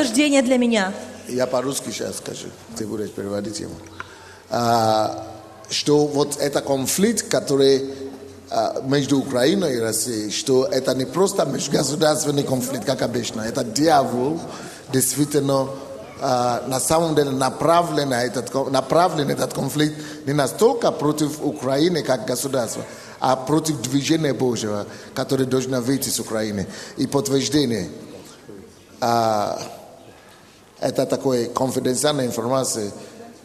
подтверждение для меня. Я по-русски сейчас скажу, ты будешь переводить ему. Что вот это конфликт, который между Украиной и Россией, что это не просто межгосударственный конфликт, как обычно, это дьявол действительно на самом деле направлен этот конфликт не настолько против Украины как государства, а против движения Божьего, которое должно выйти с Украины. И подтверждение, это такая конфиденциальная информация.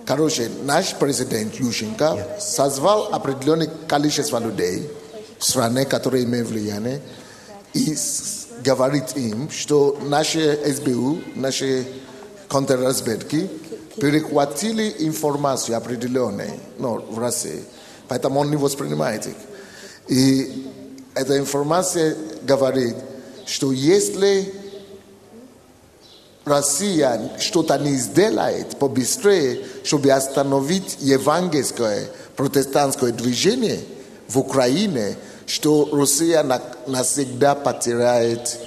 Короче, наш президент Ющенко созвал определенное количество людей в стране, которые имеют влияние, и говорит им, что наши СБУ, наши контрразведки перехватили информацию определенную в России, поэтому он не воспринимает их. И эта информация говорит, что если Россия что-то не сделает побыстрее, чтобы остановить евангельское протестантское движение в Украине, что Россия навсегда потеряет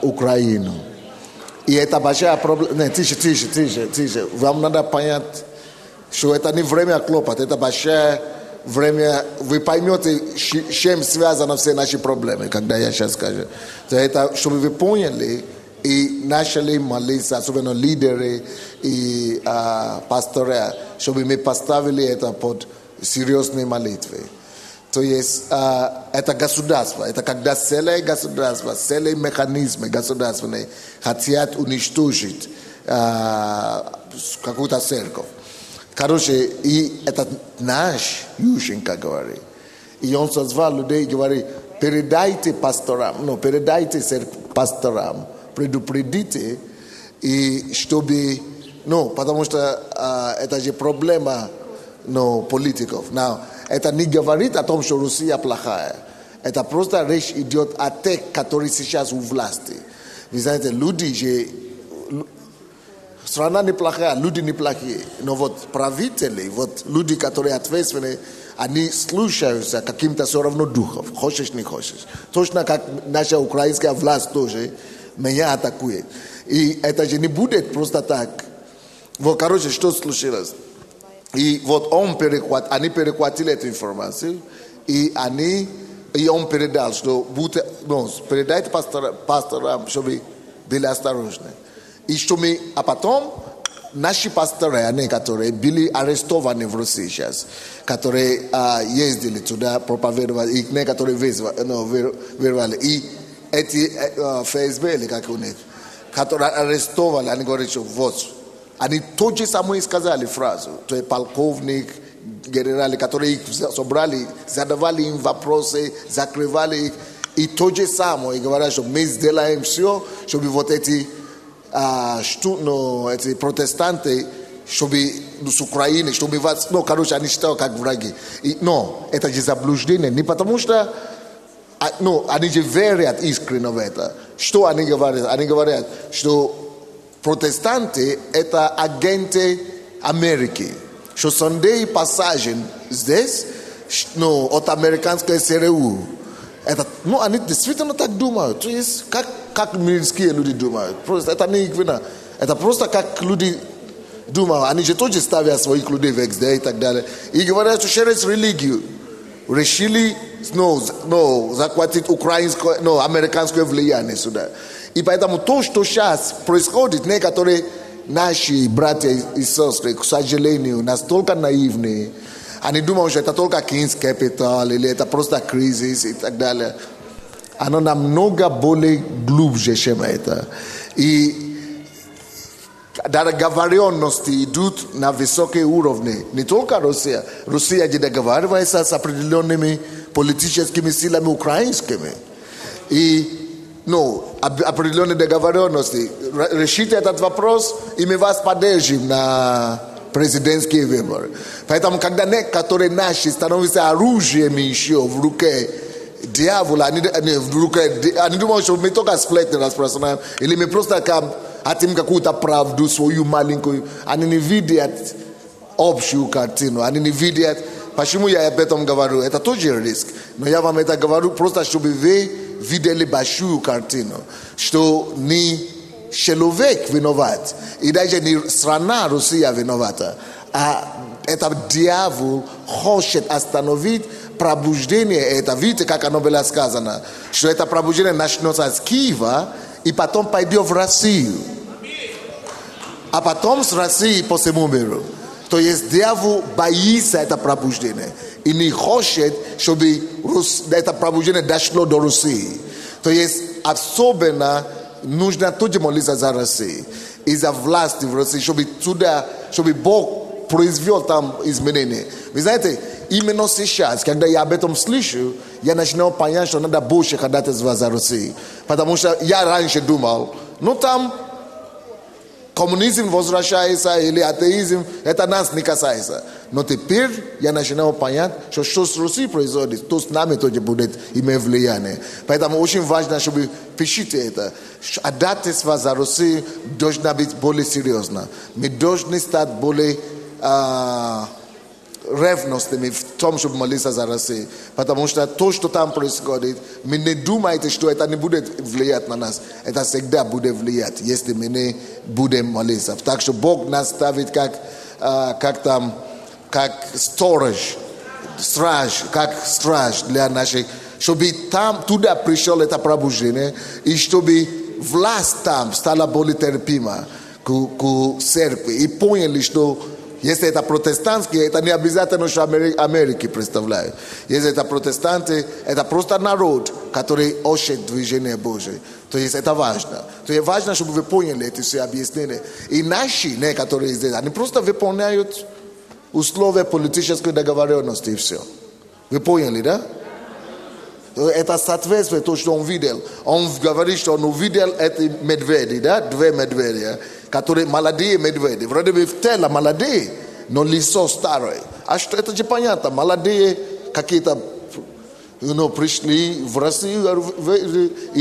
Украину. И это большая проблема. Тише. Вам надо понять, что это не время хлопот, это большое время. Вы поймете, с чем связаны все наши проблемы, когда я сейчас скажу. Это, чтобы вы поняли, и начали молиться, особенно лидеры и пасторы, чтобы мы поставили это под серьезные молитвы. То есть это государство, это когда целое государство, целые механизмы государственные хотят уничтожить какую-то церковь. Короче, и это наш Ющенко говорит. И он созвал людей и говорит, передайте пасторам, предупредите, и чтобы, потому что это же проблема политиков. Это не говорит о том, что Россия плохая. Это просто речь идет о тех, которые сейчас у власти. Вы знаете, люди же... Страна неплохая, люди неплохие. Но вот правители, вот люди, которые ответственны, они слушаются каким-то все равно духов. Хочешь, не хочешь. Точно как наша украинская власть тоже меня атакует. И это же не будет просто так. Вот, короче, что случилось? И вот они перехватили эту информацию, и он передал, что передайте пасторам, чтобы были осторожны. А потом наши пасторы, они, которые были арестованы в России сейчас, которые ездили туда, проповедовали, и некоторые вырвали. И эти ФСБ, или как у них, которые арестовали, они говорят, что вот, они то же самое сказали фразу, то есть полковник, генералы, которые их собрали, задавали им вопросы, закрывали их, и то же самое, и говорят, что мы сделаем все, чтобы вот эти протестанты, чтобы с Украины, чтобы вас, короче, они считают как враги. Это же заблуждение, не потому что, они же верят искренне в это. Что они говорят? Они говорят, что протестанты – это агенты Америки. Что Sunday Passage здесь, от американской ЦРУ. Это, они действительно так думают. То есть, как мирские люди думают. Просто это не их вина. Это просто как люди думают. Они же тоже ставят своих людей везде и так далее. И говорят, что через религию решили захватить украинское, американское влияние сюда. И поэтому то, что сейчас происходит, некоторые наши братья и сестры, к сожалению, настолько наивные, они думают, что это только King's Capital, или это просто кризис и так далее. Оно намного более глубже, чем это. И договоренности идут на высокие уровни. Не только Россия. Россия договаривается с определенными политическими силами украинскими. И определенные договоренности. Решите этот вопрос, и мы вас поддержим на президентские выборы. Поэтому, когда некоторые наши становятся оружием еще в руке дьявола, они думают, что мы только сплетни распространяем, или мы просто хотим какую-то правду, свою маленькую. Они не видят общую картину, они не видят. Почему я об этом говорю? Это тоже риск. Но я вам это говорю просто, чтобы вы видели большую картину. Что не человек виноват, и даже не страна Россия виновата, а это дьявол хочет остановить пробуждение. Это, видите, как оно было сказано, что это пробуждение начнется с Киева и потом пойдет в Россию. А потом с России по всему миру. То есть дьявол боится это пробуждение и не хочет, чтобы это пробуждение дошло до России. То есть особенно нужно тоже молиться за Россию и за власть в России, чтобы Бог произвел там изменения. Вы знаете, именно сейчас, когда я об этом слышу, я начинаю понять, что надо больше ходатайства за Россию. Потому что я раньше думал, там коммунизм возвращается или атеизм, это нас не касается. Но теперь я начинаю понять, что с Россией происходит, то с нами тоже будет иметь влияние. Поэтому очень важно, чтобы пишите это. Ходатайство за Россию должно быть более серьезно. Мы должны стать более ревностными в том, чтобы молиться за Россию. Потому что то, что там происходит, мы не думаете, что это не будет влиять на нас. Это всегда будет влиять, если мы не будем молиться. Так что Бог нас ставит как страж для наших, чтобы там, туда пришло это пробуждение, и чтобы власть там стала более терпима к церкви. И поняли, что если это протестантские, это не обязательно, что Америки представляют. Если это протестанты, это просто народ, который ищет движение Божие. То есть это важно. То есть важно, чтобы вы поняли эти все объяснения. И наши, которые здесь, они просто выполняют условия политической договоренности и все. Вы поняли, да? Это соответствует тому, что он видел. Он говорит, что он увидел эти медведи, да? 2 медведя, которые молодые медведи. Вроде бы в тело молодые, но лицо старое. А что это же понятно? Молодые какие-то пришли в Россию,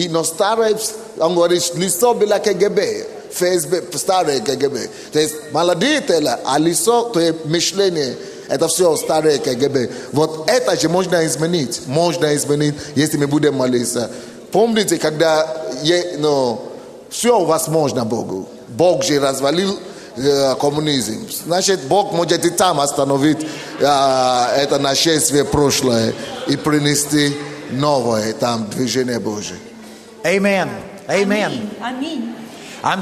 но старое, он говорит, лицо было КГБ. ФСБ, старое КГБ. То есть молодые тела, а лицо, то есть мышление, это все старое КГБ. Вот это же можно изменить, если мы будем молиться. Помните, когда все возможно Богу. Бог же развалил коммунизм. Значит, Бог может и там остановить это нашествие прошлое и принести новое там движение Божие. Amen. Amen. Аминь.